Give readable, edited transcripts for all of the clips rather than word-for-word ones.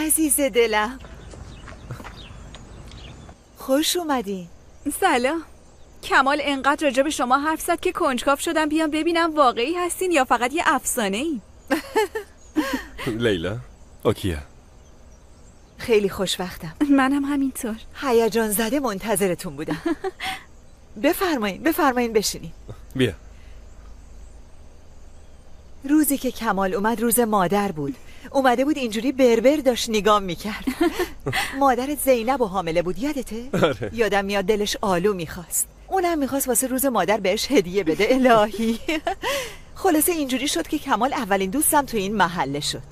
عزیز دلم، خوش اومدین. سلام. کمال انقدر راجع به شما حرف زد که کنجکاو شدم بیام ببینم واقعی هستین یا فقط یه افسانه ای. لیلا، اوکیه. خیلی خوشوقتم. منم همینطور. هیجان زده منتظرتون بودم. بفرمایین بشینین. بیا. روزی که کمال اومد روز مادر بود. اومده بود اینجوری بربر داشت نگام میکرد. مادرت زینب و حامله بود، یادته؟ آره. یادم میاد دلش آلو میخواست. اونم میخواست واسه روز مادر بهش هدیه بده. الهی. خلاصه اینجوری شد که کمال اولین دوستم تو این محله شد.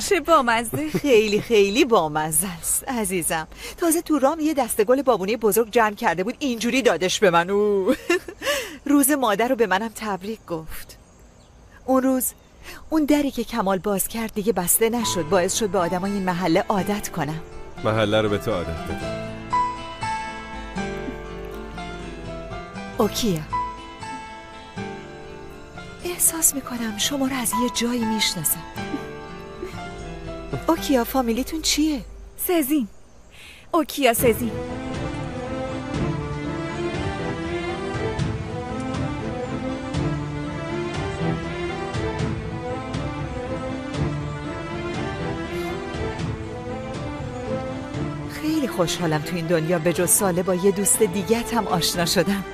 چه بامزه. خیلی خیلی بامزه است عزیزم. تازه تو رام یه دسته گل بابونی بزرگ جمع کرده بود، اینجوری دادش به من. روز مادر رو به منم تبریک گفت. اون روز اون دری که کمال باز کرد دیگه بسته نشد، باعث شد به آدمای این محله عادت کنم. محله رو به تو عادت بده. اوکیه. احساس میکنم شما رو از یه جایی میشناسم. اوکیا، فامیلیتون چیه؟ سزین. اوکیا سزین. خیلی خوشحالم تو این دنیا به جز ساله با یه دوست دیگت هم آشنا شدم.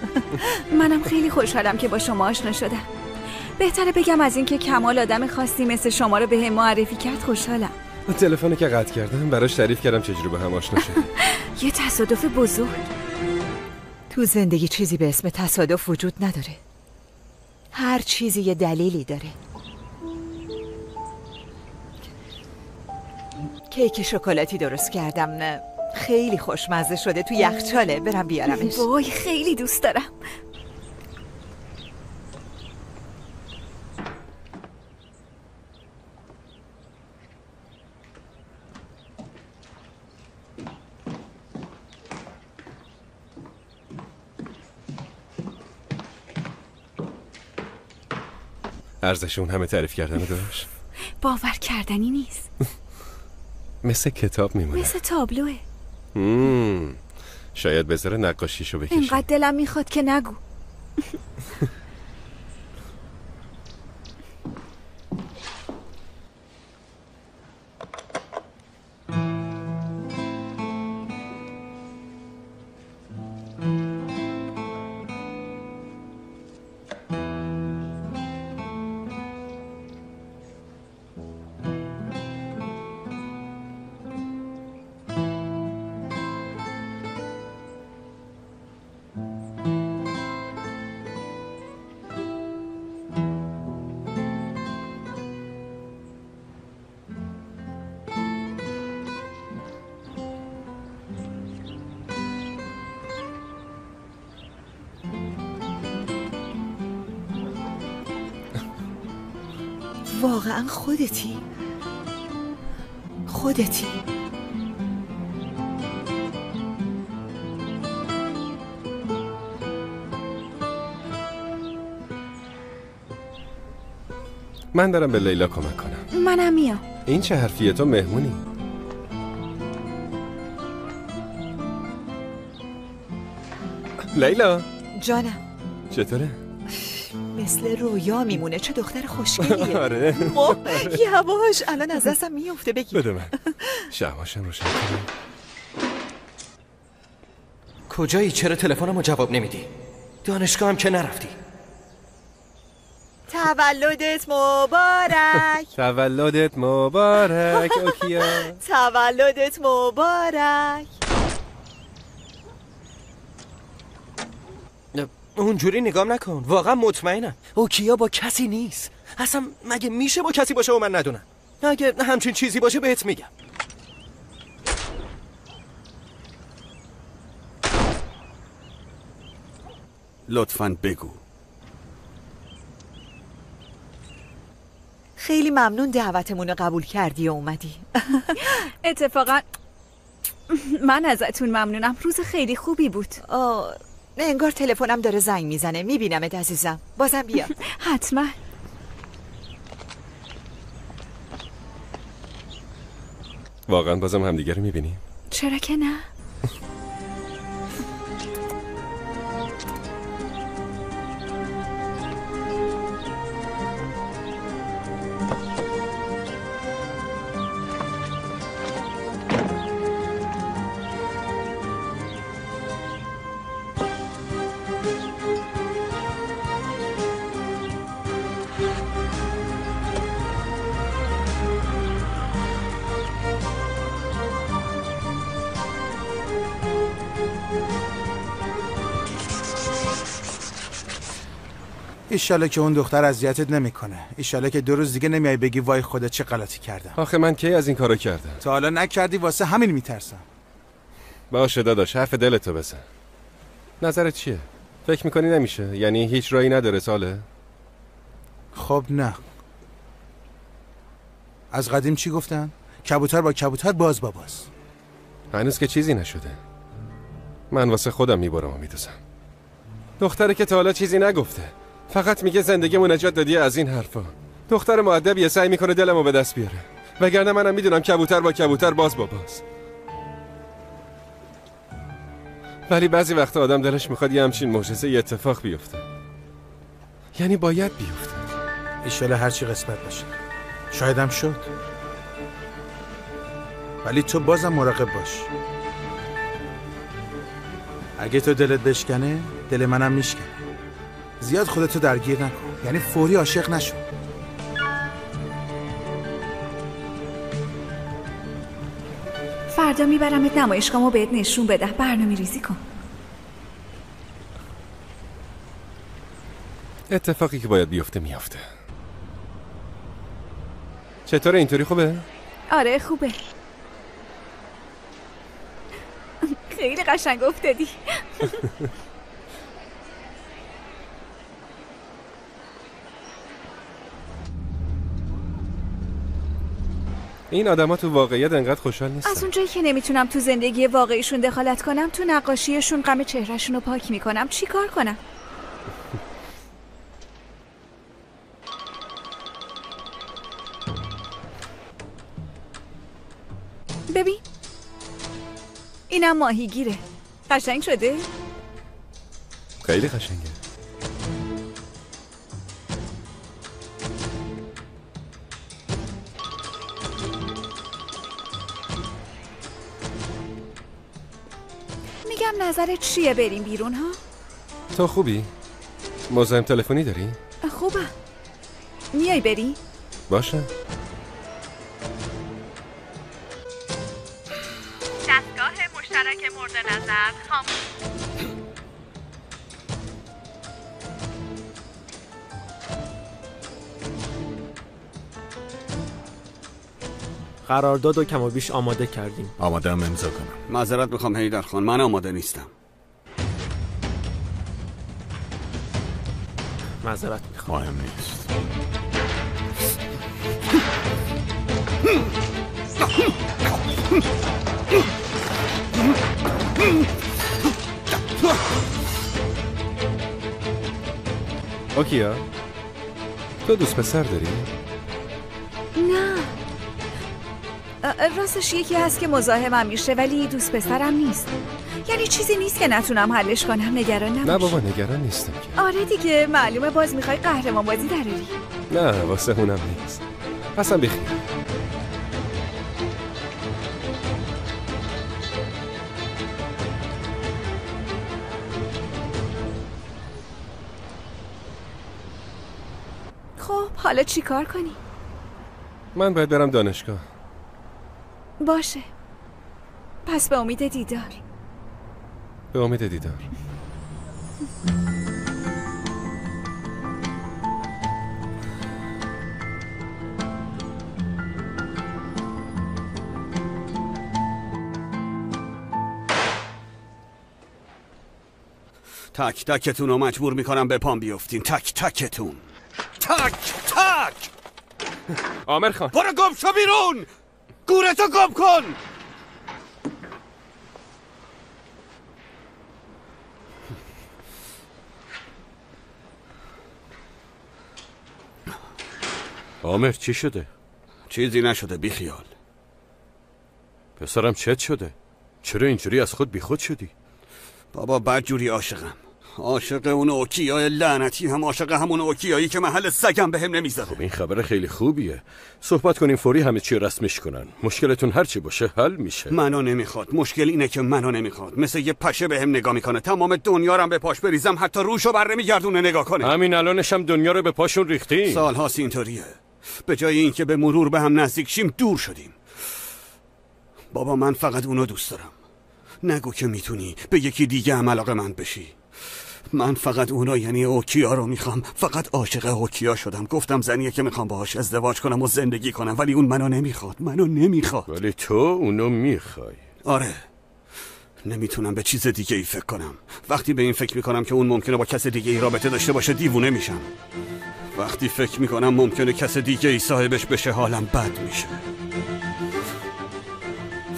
منم خیلی خوشحالم که با شما آشنا شدم. بهتره بگم از اینکه کمال آدم خاصی مثل شما رو بهم معرفی کرد خوشحالم. تلفنی که قطع کردم براش تعریف کردم چجوری به هم آشنا شدیم. یه تصادف بزرگ. تو زندگی چیزی به اسم تصادف وجود نداره. هر چیزی یه دلیلی داره. کیک شکلاتی درست کردم، نه خیلی خوشمزه شده، تو یخچاله، برم بیارمش. وای خیلی دوست دارم. ارزش اون همه تعریف کردن داشت؟ باور کردنی نیست. مثل کتاب میمونه. مثل تابلوه. شاید بذاره نقاشیشو بکشی. اینقدر دلم میخواد که نگو. واقعا خودتی؟ من دارم به لیلا کمک کنم. منم میام. این چه حرفیه؟ تو مهمونی؟ لیلا جانم. چطوره؟ مثل رویا میمونه. چه دختر خوشگلیه. آره. یواش، الان از دستم میفته. بگی بده من. شماشم روشن کنم. کجایی؟ چرا تلفنمو جواب نمیدی؟ دانشگاه هم که نرفتی. تولدت مبارک. تولدت مبارک اوکیا. تولدت مبارک. اونجوری نگام نکن. واقعا مطمئنم اوکیا با کسی نیست. اصلا مگه میشه با کسی باشه و من ندونم؟ اگه همچین چیزی باشه بهت میگم. لطفاً بگو. خیلی ممنون دعوتمون رو قبول کردی و اومدی. اتفاقا من ازتون ممنونم. روز خیلی خوبی بود. انگار تلفنم داره زنگ میزنه. میبینمت عزیزم. بازم بیا. حتما. واقعا بازم همدیگه رو میبینیم؟ چرا که نه؟ ایشالا که اون دختر اذیتت نمیکنه. ایشالا که 2 روز دیگه نمیای بگی وای خدا چه غلطی کردم. آخه من کی از این کارو کردم؟ تا حالا نکردی، واسه همین میترسم. باشه داداش، حرف دلتو بزن. نظرت چیه؟ فکر میکنی نمیشه؟ یعنی هیچ راهی نداره ساله؟ خب نه. از قدیم چی گفتن؟ کبوتر با کبوتر، باز با باز. هنوز که چیزی نشده. من واسه خودم میبرم و میدوزم. دختره که تا حالا چیزی نگفته، فقط میگه زندگیمو نجات دادی از این حرفا. دختر مؤدبیه، سعی میکنه دلمو به دست بیاره، وگرنه منم میدونم کبوتر با کبوتر، باز با باز. ولی بعضی وقتا آدم دلش میخواد یه همچین معجزه اتفاق بیفته. یعنی باید بیفته. ایشالا هرچی قسمت باشه. شایدم شد. ولی تو بازم مراقب باش. اگه تو دلت بشکنه، دل منم میشکنه. زیاد خودتو درگیر نکن. یعنی فوری عاشق نشو. فردا میبرمت نمایشگاهمو بهت نشون بدم. برنامه ریزی کن. اتفاقی که باید بیفته میفته. چطوره؟ اینطوری خوبه؟ آره خوبه. خیلی قشنگ افتادی. این آدما تو واقعیت انقدر خوشحال نیستن. از اونجایی که نمیتونم تو زندگی واقعیشون دخالت کنم، تو نقاشیشون غم چهرهشون رو پاک میکنم. چی کار کنم؟ ببین اینم ماهیگیره. قشنگ شده؟ خیلی قشنگه. میگم نظرت چیه بریم بیرون ها؟ تو خوبی؟ مزاحم تلفنی داری؟ خوبم. میای بری؟ باشه. دستگاه مشترک مورد نظر خاموش. قرارداد و کم و بیش آماده کردیم. آماده هم امضا کنم. معذرت میخوام حیدر خان، من آماده نیستم. معذرت میخوام. مهم نیست. اوکیا، تو دوست پسر داری؟ نه، راستش یکی هست که مزاحمم میشه ولی دوست پسرم نیست. یعنی چیزی نیست که نتونم حلش کنم. نگران نباش. نه بابا نگران نیستم که. آره دیگه، معلومه باز میخوای قهرمان بازی دراری. نه واسه اونم نیست. اصلا بخیر. خب حالا چی کار کنی؟ من باید برم دانشگاه. باشه، پس به امید دیدار. به امید دیدار. تک تکتون رو مجبور میکنم به پام بیفتین. تک تکتون. تک تک. عامر خان برو گم شو بیرون. گورتو گم کن. عامر چی شده؟ چیزی نشده، بیخیال. پسرم چت شده؟ چرا اینجوری از خود بیخود شدی؟ بابا بدجوری عاشقم. عاشق اون اوکیای لعنتی، هم عاشق همون اوکیایی که محل سگم بهم نمیذاره. خب این خبر خیلی خوبیه. صحبت کنیم فوری همه چی رسمش کنن. مشکلتون هر چی باشه حل میشه. منو نمیخواد. مشکل اینه که منو نمیخواد. مثل یه پشه بهم نگاه میکنه. تمام دنیا رو به پاش بریزم حتی روشو بر نمیگردونه نگاه کنه. همین الانش هم دنیا رو به پاشون ریختین. سالهاست اینطوریه. به جای اینکه به مرور به هم نزدیک شیم دور شدیم. بابا من فقط اونو دوست دارم. نگو که میتونی به یکی دیگه هم علاقه‌مند بشی. من فقط اونا یعنی اوکیا رو میخوام. فقط عاشق اوکیا شدم. گفتم زنیه که میخوام باهاش ازدواج کنم و زندگی کنم، ولی اون منو نمیخواد. ولی تو اونو میخوای. آره. نمیتونم به چیز دیگه ای فکر کنم. وقتی به این فکر میکنم که اون ممکنه با کس دیگه ای رابطه داشته باشه دیوونه میشم. وقتی فکر میکنم ممکنه کس دیگه ای صاحبش بشه حالم بد میشه.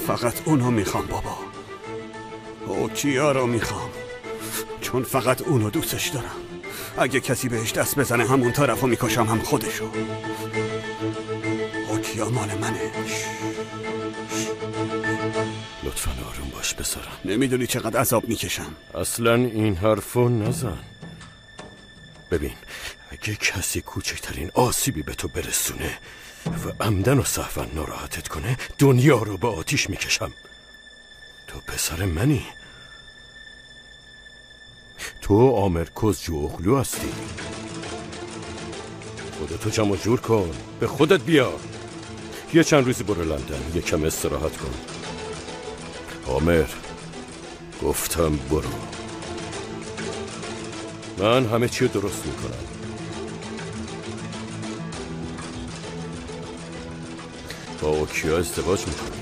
فقط اونو میخوام بابا. اوکیا رو میخوام، چون فقط اونو دوستش دارم. اگه کسی بهش دست بزنه همون طرفو میکشم، هم خودشو. اوکیا مال منه. لطفاً آروم باش پسرم. نمیدونی چقدر عذاب میکشم. اصلا این حرفو نزن. ببین اگه کسی کوچکترین آسیبی به تو برسونه و عمدن و سهوا ناراحتت کنه، دنیا رو به آتیش میکشم. تو پسر منی. تو آمرکوز جوغلو هستی. خودتو جمع جور کن، به خودت بیا. یه چند روزی برو لندن، یه کم استراحت کن. آمر گفتم برو. من همه چی درست میکنم. با اوکیا ازدواج میکنم.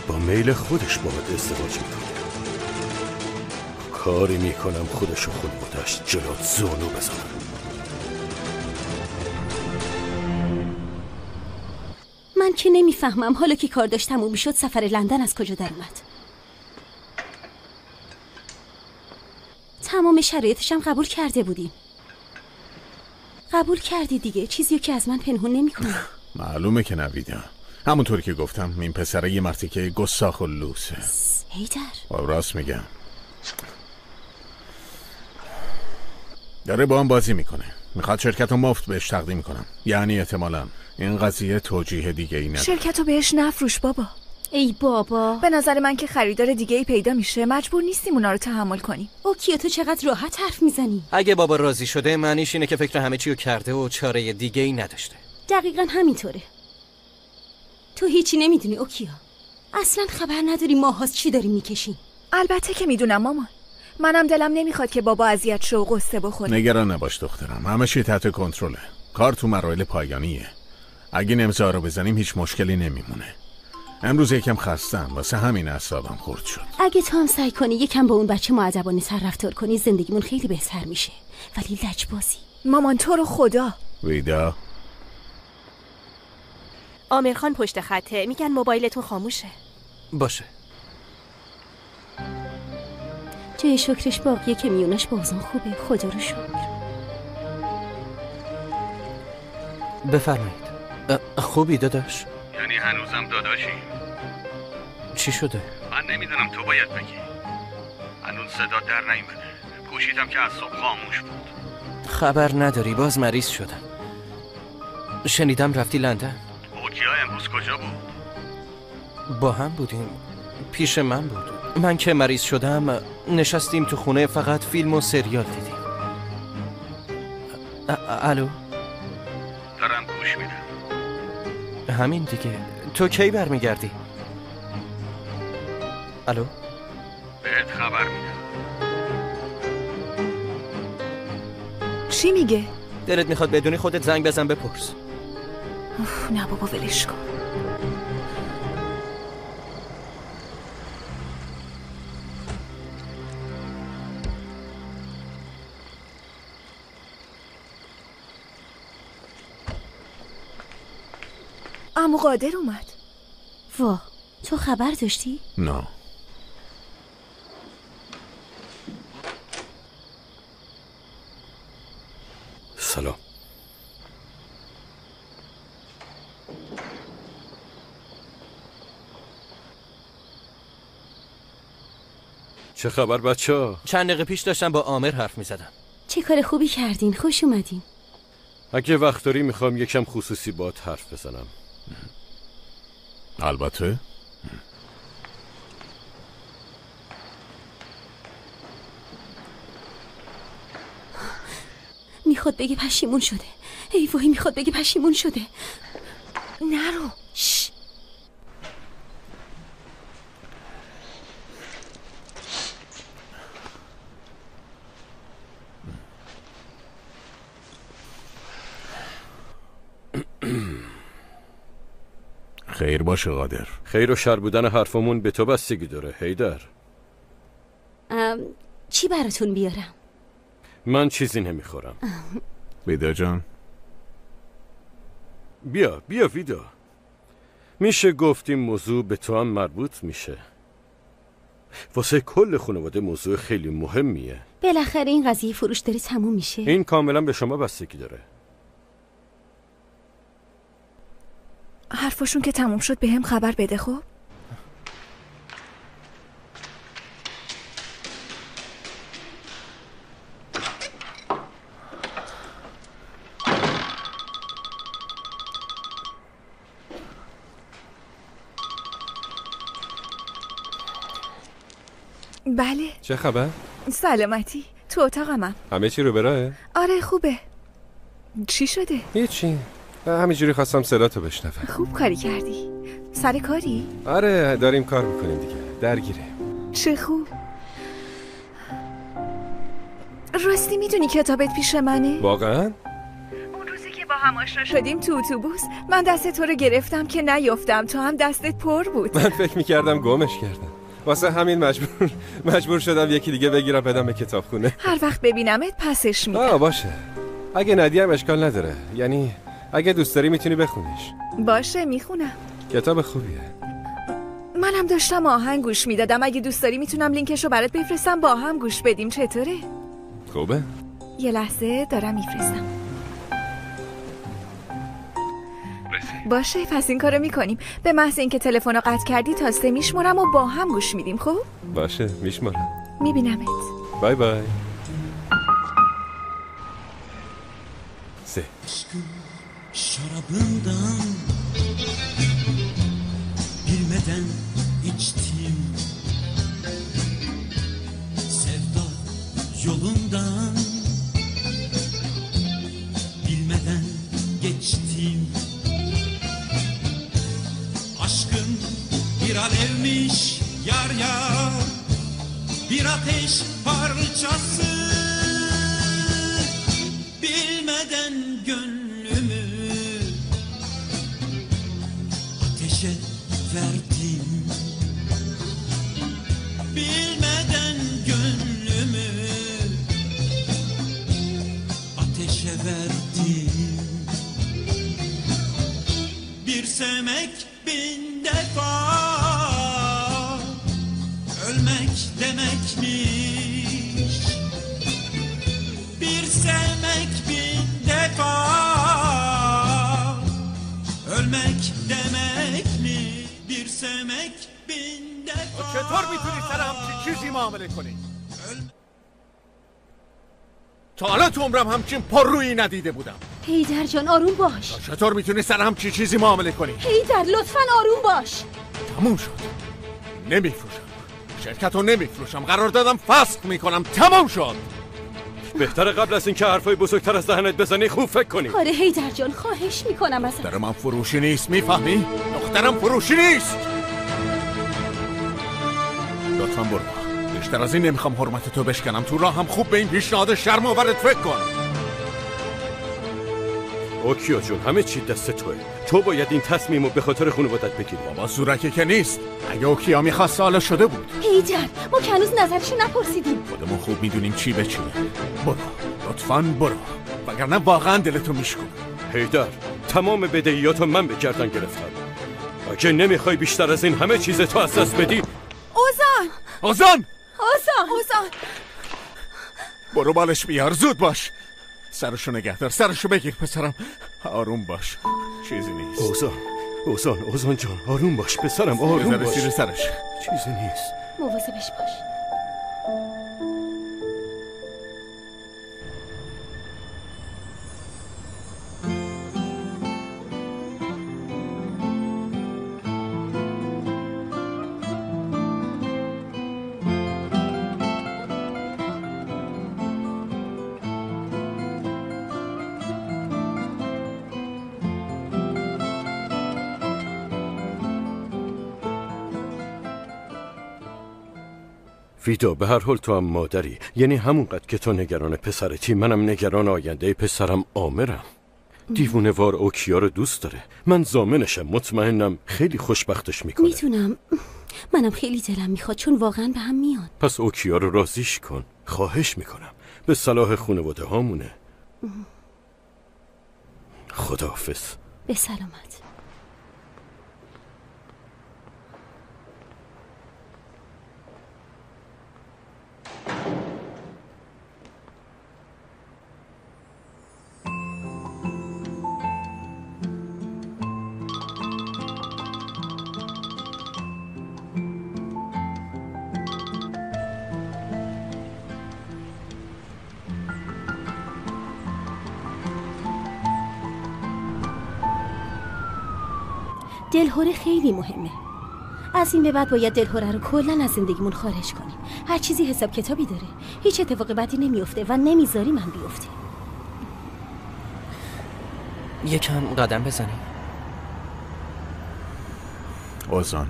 با میل خودش باید ازدواج میکنه. کاری میکنم خودش و خانواده‌اش جلوت زانو بزنم. من که نمیفهمم حالا که کار داشت تموم شد سفر لندن از کجا در اومد؟ تمام شرایطش هم قبول کرده بودیم. قبول کردی دیگه، چیزیو که از من پنهون نمی‌کنی. معلومه که نویدم. همونطوری که گفتم این پسره یه مرتیکه گستاخ و لوسه. هیدر راست میگم. داره با هم بازی میکنه. میخواد شرکت رو مفت بهش تقدیم کنم. یعنی احتمالاً این قضیه توجیه دیگه ای نداره. شرکت رو بهش نفروش بابا. ای بابا، به نظر من که خریدار دیگه ای پیدا میشه مجبور نیستیم اونا رو تحمل کنیم. اوکیا تو چقدر راحت حرف میزنی. اگه بابا راضی شده معنیش اینه که فکر همه چی رو کرده و چاره دیگه ای نداشته. دقیقاً همینطوره. تو هیچی نمیدونی اوکیا. اصلا خبر نداری ماهاست چی داریم میکشیم. البته که میدونم مامان. منم دلم نمیخواد که بابا اذیت شه و قصه بخوره. نگران نباش دخترم، همه چی تحت کنترله. کار تو مراحل پایانیه. اگه امضا رو بزنیم هیچ مشکلی نمیمونه. امروز یکم خستم، واسه همین اعصابم خورد شد. اگه تو هم سعی کنی یکم با اون بچه مؤدبانه تر رفتار کنی زندگیمون خیلی بهتر میشه. ولی لجبازی. مامان تو رو خدا. ویدا عامر خان پشت خطه، میگن موبایلتون خاموشه. باشه. جای شکرش باقیه که میونش با اوزان خوبه. خدا رو شکر. بفرمایید. خوبی داداش؟ یعنی هنوزم داداشی؟ چی شده؟ من نمیدونم، تو باید بگی. هنوز صدا در نیومده. گوشیدم که از صبح خاموش بود. خبر نداری باز مریض شدم. شنیدم رفتی لندن. اوکیا امروز کجا بود؟ با هم بودیم. پیش من بود. من که مریض شدم نشستیم تو خونه فقط فیلم و سریال دیدیم. الو؟ دارم گوش میدم. همین دیگه. تو کی برمیگردی؟ الو؟ بهت خبر میدم. چی میگه؟ دلت میخواد بدونی خودت زنگ بزن بپرس. نه بابا ولش کن. عمو قادر اومد. وا، تو خبر داشتی؟ نه. سلام. چه خبر بچه؟ چند دقیقه پیش داشتم با عامر حرف میزدم. چه کار خوبی کردین، خوش اومدین. اگه وقت داری میخوام یکم خصوصی باهات حرف بزنم. البته. میخواد بگه پشیمون شده. ای وای، میخواد بگه پشیمون شده. نرو. شش. خیر باشه قادر. خیر و شر بودن حرفمون به تو بستگی داره حیدر. چی براتون بیارم؟ من چیزی نمیخورم. ویدا جان بیا ویدا. میشه گفتیم موضوع به تو هم مربوط میشه. واسه کل خانواده موضوع خیلی مهمیه. بالاخره این قضیه فروش داره تموم میشه. این کاملا به شما بستگی داره. حرفشون که تموم شد به هم خبر بده. خب بله. چه خبر؟ سلامتی. تو اتاقمم. همه چی رو براهه؟ آره خوبه. چی شده؟ هیچی، همینجوری خواستم صداتو بشنوم. خوب کاری کردی. سر کاری؟ آره داریم کار میکنیم دیگه، درگیریم. چه خوب. راستی میدونی کتابت پیش منه؟ واقعا؟ اون روزی که با هم آشنا شدیم تو اتوبوس من دست تو رو گرفتم که نیفتم، تو هم دستت پر بود. من فکر میکردم گمش کردم، واسه همین مجبور شدم یکی دیگه بگیرم بدم به کتابخونه. هر وقت ببینمت پسش میدم. باشه، اگه ندی هم اشکال نداره، یعنی اگه دوست داری میتونی بخونیش. باشه میخونم. کتاب خوبیه. منم داشتم آهنگ گوش میدادم، اگه دوست داری میتونم لینکشو برات بفرستم با هم گوش بدیم. چطوره؟ خوبه؟ یه لحظه دارم میفرستم. باشه پس این کارو میکنیم. به محض اینکه تلفنو قطع کردی تا 3 میشمرم و با هم گوش میدیم. خب؟ باشه میشمرم. میبینمت. بای بای. 3 Şarabından bilmeden içtim, sevda yolundan bilmeden geçtim. Aşkın bir alevmiş yar yar, bir ateş parçası, bilmeden gönlümü ateşe verdim, bilmeden gönlümü ateşe verdim. Bir sevmek 1000 defa ölmek demekmiş. Bir sevmek 1000 defa ölmek demek mi? Bir sevmek 1000 defa. چطور میتونی سر همچین چیزی معامله کنی؟ تا حالا تو عمرم همچین پررویی ندیده بودم. هیدر جان آروم باش. چطور میتونی سر همچین چیزی معامله کنی؟ هیدر لطفاً آروم باش. تموم شد. نمیفروشم. شرکت رو نمیفروشم. قرار دادم فسخ میکنم. تمام شد. بهتره قبل از اینکه حرفای بزرگتر از دهنت بزنی خوب فکر کنی. آره هیدر جان خواهش میکنم ازت. دختر من فروشی نیست، میفهمی؟ دخترم فروشی نیست. لطفاً برو. بیشتر از این نمیخوام حرمت تو بشکنم. تو راه هم خوب به این پیشنهاد شرم آورت فکر کن. اوکیو جون همه چی دست توه. تو باید این تصمیمو به خاطر خانوادت بگیری. بابا زورکی که نیست. اگه اوکیا میخواست حالا شده بود. هیدر ما که هنوز نظرشو نپرسیدیم. خودمون خوب میدونیم چی به چیه. برو لطفاً برو، وگرنه واقعا دلتو میشکنم. هیدر تمام بدهیاتو من به گردن گرفتم. اگه نمیخوای بیشتر از این همه چیز تو از دست بدی. اوزان برو بالش بیار، زود باش. سرشو نگه دار، سرشو بگیر پسرم. آروم باش، چیزی نیست. اوزان جان آروم باش پسرم، آروم باش. زیر سرش چیزی نیست. مواظبش باش. ویدا به هر حال تو هم مادری، یعنی همونقدر که تو نگران پسرتی منم نگران آینده پسرم عامرم. دیوونه وار اوکیا رو دوست داره، من ضامنشم، مطمئنم خیلی خوشبختش میکنه. میتونم، منم خیلی دلم میخواد چون واقعا به هم میاد. پس اوکیا رو راضیش کن، خواهش میکنم، به صلاح خانواده هامونه. خداحافظ. به سلامت. دلهوره خیلی مهمه. از این به بعد باید دلهوره رو کلا از زندگیمون خارج کنیم. هر چیزی حساب کتابی داره. هیچ اتفاق بدی نمیفته و نمیذاری من بیفته. یکم قدم بزنیم. اوزان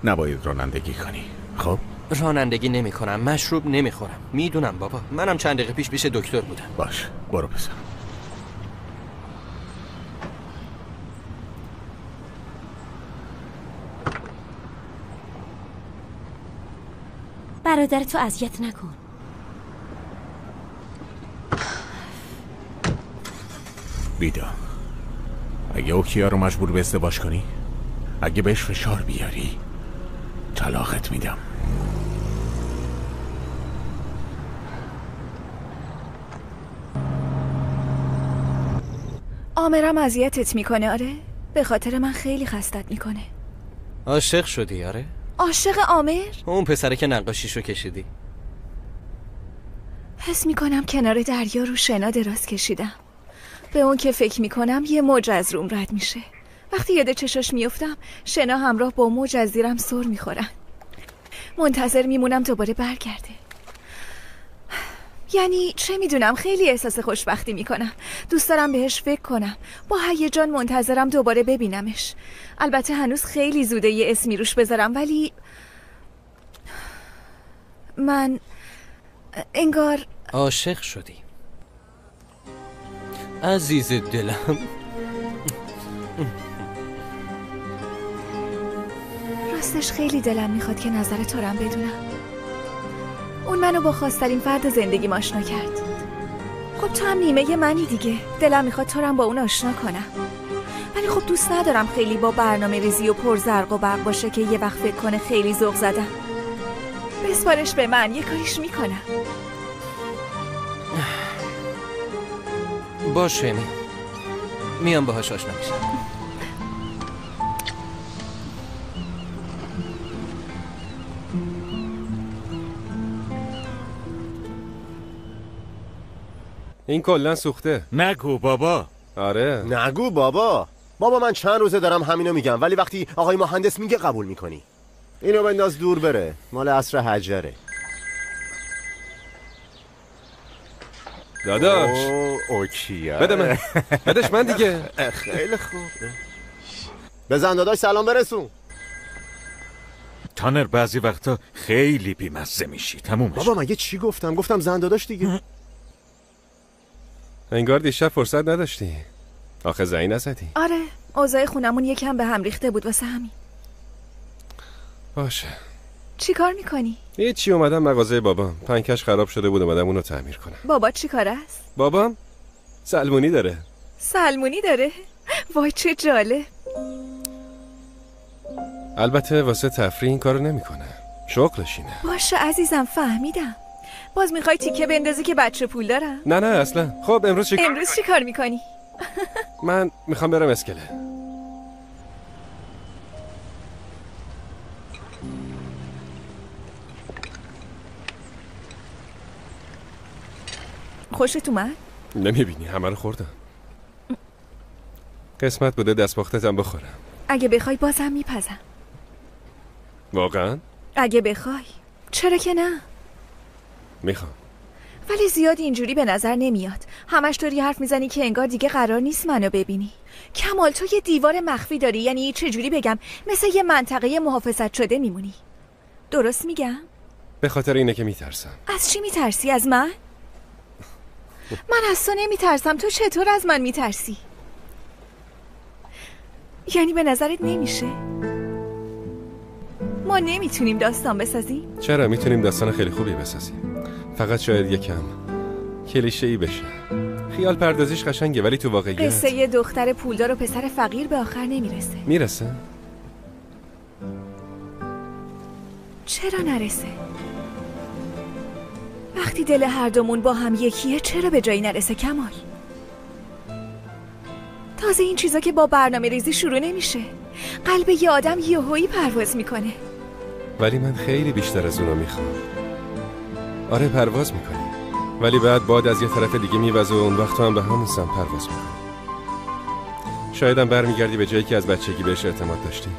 نباید رانندگی کنی. خب رانندگی نمی کنم، مشروب نمی خورم. میدونم بابا، منم چند دقیقه پیش دکتر بودم. باش برو پسر. برادرتو اذیت نکن. ویدا، اگه اوکیا رو مجبور به ازدواج کنی، اگه بهش فشار بیاری، طلاقت میدم. عامرم اذیتت میکنه؟ آره، به خاطر من خیلی خستت میکنه. عاشق شدی؟ آره. عاشق عامر؟ اون پسره که نقاشیشو کشیدی. حس میکنم کنار دریا رو شنا دراز کشیدم. به اون که فکر میکنم یه موج از روم رد میشه. وقتی یاد چشاش میفتم شنا همراه با موج از زیرم سر میخورن. منتظر میمونم دوباره برگرده. یعنی چه میدونم، خیلی احساس خوشبختی میکنم. دوست دارم بهش فکر کنم. با هیجان منتظرم دوباره ببینمش. البته هنوز خیلی زوده یه اسمی روش بذارم، ولی من انگار عاشق شدی عزیز دلم. راستش خیلی دلم میخواد که نظر تو رم بدونم. اون منو با خواسترین فرد زندگیم آشنا کرد. خب تو هم نیمه منی دیگه. دلم میخواد تو رم با اون آشنا کنم. ولی خب دوست ندارم خیلی با برنامه ریزی و پر زرق و برق باشه که یه وقت فکر کنه خیلی ذوق زدم. بسپارش به من، یه کاریش میکنم. باشه میام باهاش آشنا میشم. این کلن سوخته. نگو بابا. آره نگو بابا. بابا من چند روزه دارم همینو میگم، ولی وقتی آقای مهندس میگه قبول میکنی. اینو بنداز دور بره، مال عصر حجره. داداش اوکیا بده من. بدش من دیگه. خیلی خوب. بزن داداش سلام برسون. تانر بعضی وقتا خیلی بیمزه میشی. تمومش. بابا مگه چی گفتم؟ گفتم زن داداش دیگه. انگار دیشب فرصت نداشتی. آخه زنگ نزدی. آره، اوضاع خونمون یکم به هم ریخته بود واسه همین. باشه. چی کار میکنی؟ هیچی، اومدم مغازه بابام. پنکش خراب شده بود، اومدم اونو تعمیر کنم. بابا چی کار است؟ بابام سلمونی داره. سلمونی داره؟ وای چه جالب. البته واسه تفریح این کارو نمیکنه، شغلش اینه. باشه عزیزم، فهمیدم. باز میخوای تیکه بندازی که بچه پول دارم؟ نه اصلا. خب امروز چی کار میکنی؟ من میخوام برم اسکله. خوشت اومد؟ نمیبینی همه رو خوردم. قسمت بوده دستپختتم بخورم. اگه بخوای بازم میپزم. واقعا؟ اگه بخوای. چرا که نه؟ میخوام. ولی زیاد اینجوری به نظر نمیاد. همش طوری حرف میزنی که انگار دیگه قرار نیست منو ببینی. کمال تو یه دیوار مخفی داری، یعنی چجوری بگم، مثل یه منطقه محافظت شده میمونی. درست میگم؟ به خاطر اینه که میترسم. از چی میترسی؟ از من؟ من از تو نمیترسم. تو چطور از من میترسی؟ یعنی به نظرت نمیشه؟ ما نمیتونیم داستان بسازیم؟ چرا؟ میتونیم داستان خیلی خوبی بسازیم. فقط شاید یکم کلیشه‌ای بشه. خیال پردازیش قشنگه ولی تو واقعیت قصه یه دختر پولدار و پسر فقیر به آخر نمیرسه. میرسه؟ چرا نرسه؟ وقتی دل هر دومون با هم یکیه چرا به جایی نرسه کمال؟ تازه این چیزا که با برنامه ریزی شروع نمیشه. قلب یه آدم یهویی پرواز میکنه. ولی من خیلی بیشتر از اونا میخوام. آره پرواز میکنی ولی بعد باد از یه طرف دیگه میوزه و اون وقت تو هم به همون سمت پرواز میکنی. شایدم برمیگردی به جایی که از بچگی بهش اعتماد داشتی.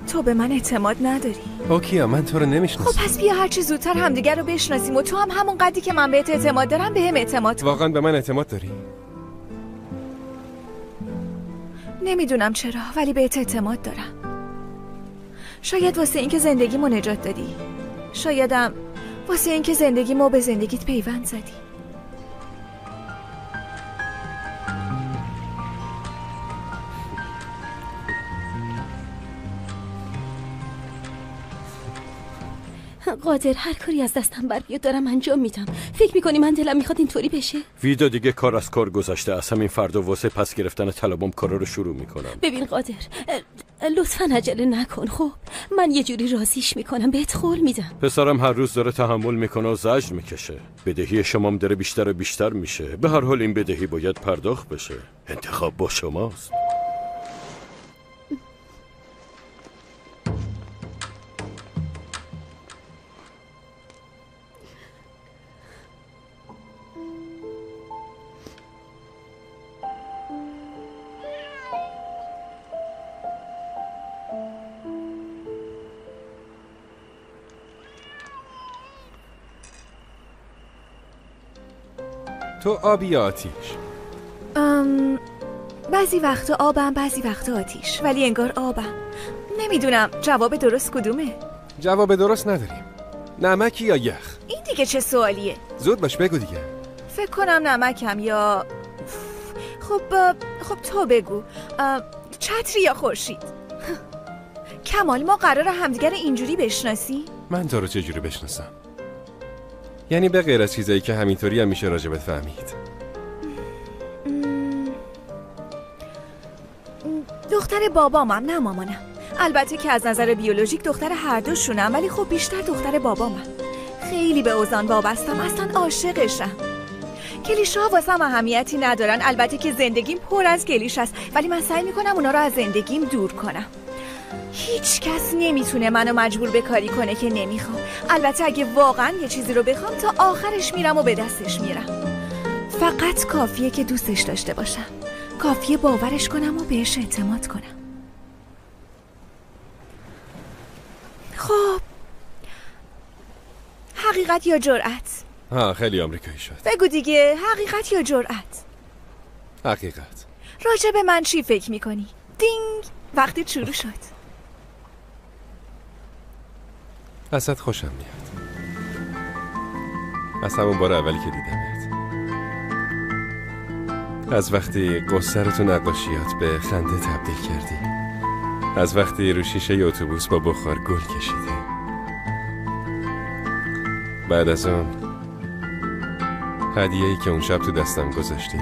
تو به من اعتماد نداری. اوکیا من تو رو نمیشناسم. خب پس بیا هرچی زودتر همدیگر رو بشناسیم و تو هم همون قدری که من بهت اعتماد دارم بهم اعتماد کن. واقعا به من اعتماد داری؟ نمیدونم چرا ولی بهت اعتماد دارم. شاید واسه اینکه زندگیمو نجات دادی. شایدم واسه اینکه زندگیمو به زندگیت پیوند زدی. قادر هر کاری از دستم بر بیاد دارم انجام میدم. فکر میکنی من دلم میخواد اینطوری بشه؟ ویدا دیگه کار از کار گذشته. از همین فردا واسه پس گرفتن طلبم کارا رو شروع میکنم. ببین قادر لطفاً عجله نکن. خب من یه جوری راضیش میکنم بهت قول میدم. پسرم هر روز داره تحمل میکنه و زجر میکشه. بدهی شمام داره بیشتر و بیشتر میشه. به هر حال این بدهی باید پرداخت بشه. انتخاب با شماست. تو آبی یا آتیش؟ بعضی وقتا آبم بعضی وقتا آتیش ولی انگار آبم. نمیدونم جواب درست کدومه؟ جواب درست نداریم. نمکی یا یخ؟ این دیگه چه سوالیه؟ زود باش بگو دیگه. فکر کنم نمکم یا خب تو بگو. چتری یا خورشید؟ کمال ما قراره همدیگر اینجوری بشناسی؟ من تو رو چجوری بشناسم؟ یعنی به غیر از چیزایی که همینطوری هم میشه راجبت فهمید. دختر بابامم نه مامانم. البته که از نظر بیولوژیک دختر هر دوشونم ولی خب بیشتر دختر بابامم. خیلی به اوزان وابستم. اصلا عاشقشم. کلیشه ها واسم اهمیتی ندارن. البته که زندگیم پر از کلیشه است ولی من سعی میکنم اونا رو از زندگیم دور کنم. هیچ کس نمیتونه منو مجبور به کاری کنه که نمیخوام. البته اگه واقعا یه چیزی رو بخوام تا آخرش میرم و به دستش میرم. فقط کافیه که دوستش داشته باشم. کافیه باورش کنم و بهش اعتماد کنم. خب حقیقت یا جرأت؟ خیلی آمریکایی شد. بگو دیگه حقیقت یا جرأت؟ حقیقت. راجع به من چی فکر میکنی؟ دینگ وقتی شروع شد. ازت خوشم میاد. از همون بار اولی که دیدمت. از وقتی قصه رو تو نقاشیات به خنده تبدیل کردی. از وقتی رو شیشه اتوبوس با بخار گل کشیدی. بعد از اون هدیه‌ای که اون شب تو دستم گذاشتی.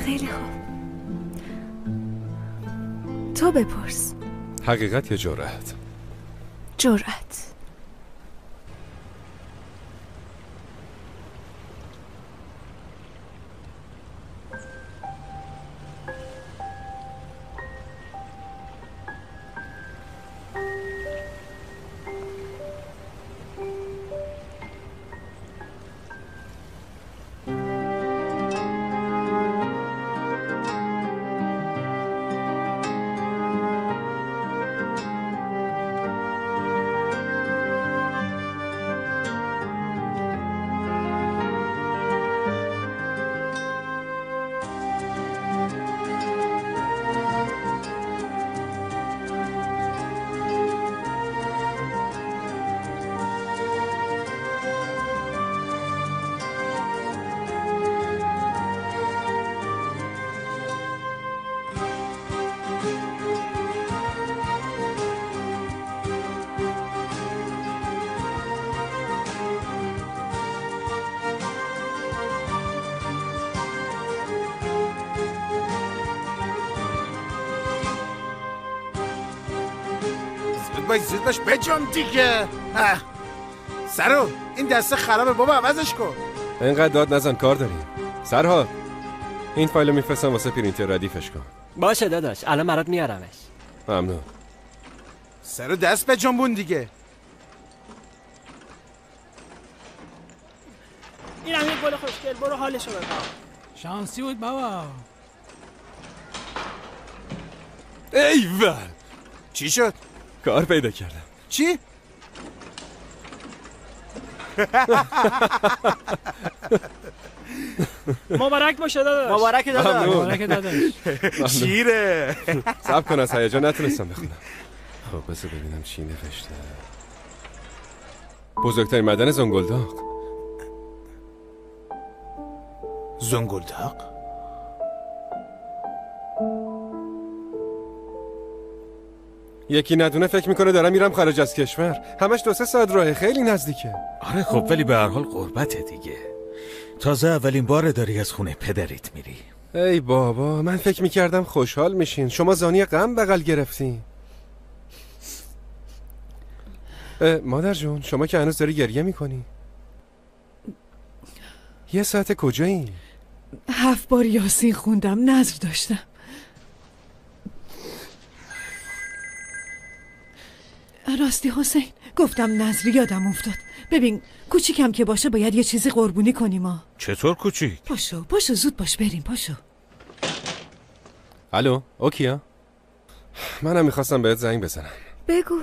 خیلی خوب. تو بپرس. حقیقت یا جرأت؟ جرأت. زود باش بجام دیگه. سرو این دسته خرابه بابا، عوضش کن. اینقدر داد نزن، کار داریم. سرها این فایلو میفرستم واسه پرینتر ردیفش کن. باشه داداش، الان برات میارمش. ممنون. سرو دست به جنبون دیگه. اینم یک گل خوشگل، برو حالشو ببر. شانسی بود بابا. ایول چی شد؟ کار پیدا کردم. چی؟ مبارک باشه داداش. مبارک داداش. مبارک داداش. شیره. صبر کن، از هیجان نتونستم بخونم. خب بذار ببینم چی نوشته. بزرگترین معدن زنگلداغ. زنگلداغ؟ یکی ندونه فکر میکنه دارم میرم خارج از کشور. همش 2-3 ساعت راهه، خیلی نزدیکه. آره خب ولی به هر حال قربته دیگه. تازه اولین بار داری از خونه پدریت میری. ای بابا، من فکر میکردم خوشحال میشین. شما زانی غم بغل گرفتین. مادر جون، شما که هنوز داری گریه میکنی. یه ساعت کجایی؟ 7 بار یاسین خوندم، نذر داشتم. راستی حسین، گفتم نذری یادم افتاد. ببین کوچیکم که باشه باید یه چیزی قربونی کنیم ما. چطور کوچیک؟ پاشو زود باش بریم، پاشو. الو، اوکیا؟ منم میخواستم بهت زنگ بزنم. بگو.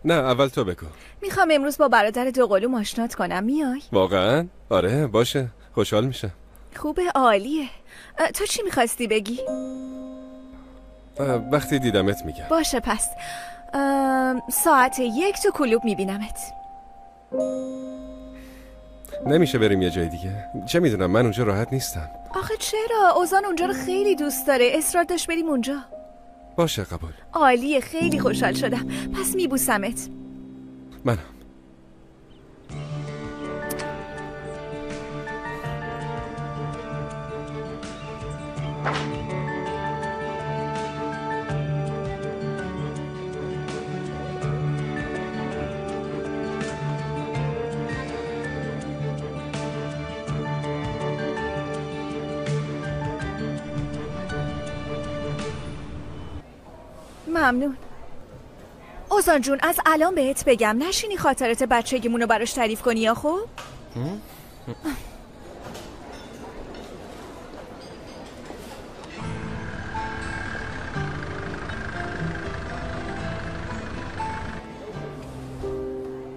نه اول تو بگو. میخوام امروز با برادر دوقلو آشنات کنم، میای؟ واقعا؟ آره باشه، خوشحال میشه. خوبه، عالیه. تو چی میخواستی بگی؟ وقتی دیدمت میگم. باشه پس ساعت 1 تو کلوب میبینمت. نمیشه بریم یه جای دیگه؟ چه میدونم، من اونجا راحت نیستم. آخه چرا؟ اوزان اونجا رو خیلی دوست داره، اصرار داشت بریم اونجا. باشه قبول. عالیه، خیلی خوشحال شدم. پس میبوسمت. منم. ممنون. اوزان جون، از الان بهت بگم نشینی خاطرات بچگیمونو براش تعریف کنی یا خب؟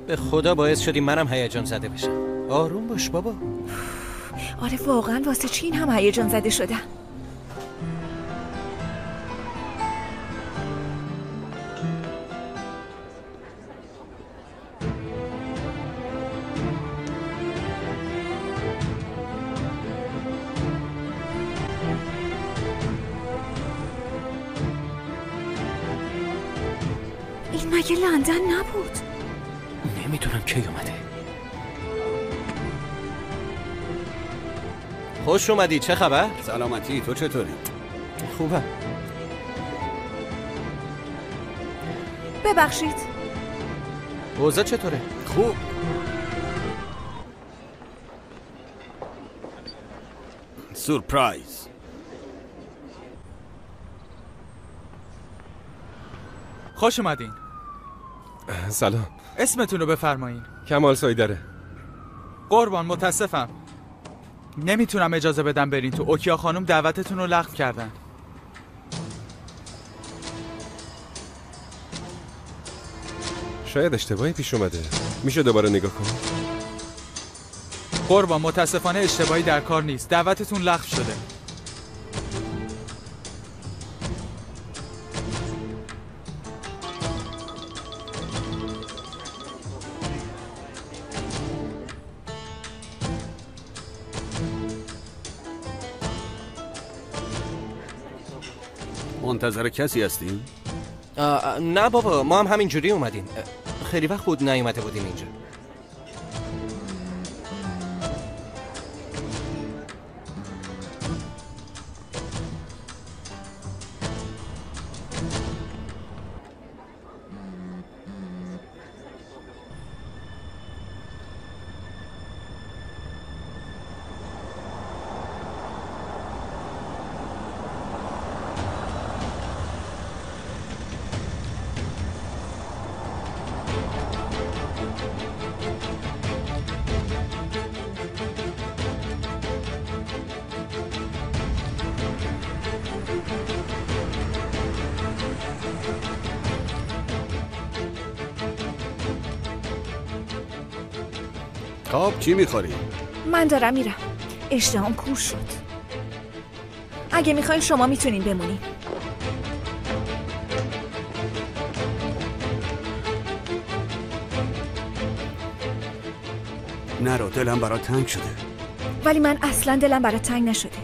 به خدا باعث شدی منم هیجان زده بشم. آروم باش بابا. آره واقعا واسه چی این هم هیجان زده شدم؟ این مگه لندن نبود؟ نمیدونم کی اومده. خوش اومدی، چه خبر؟ سلامتی، تو چطوری؟ خوبم. ببخشید. اوضاع چطوره؟ خوب. سورپرایز. خوش اومدین. سلام. اسمتون رو بفرمایین. کمال سایدره. قربان، متاسفم نمیتونم اجازه بدم برین تو. اوکیا خانم دعوتتون رو لغو کردن. شاید اشتباهی پیش اومده، میشه دوباره نگاه کنی؟ قربان متاسفانه اشتباهی در کار نیست، دعوتتون لغو شده. منتظر کسی هستیم؟ نه بابا، ما هم همینجوری اومدیم. خیلی وقت خود نیومده بودیم اینجا. خب چی میخوری؟ من دارم میرم. اشتهام کور شد. اگه میخواین شما میتونین بمونین. نرو، دلم برات تنگ شده. ولی من اصلا دلم برات تنگ نشده.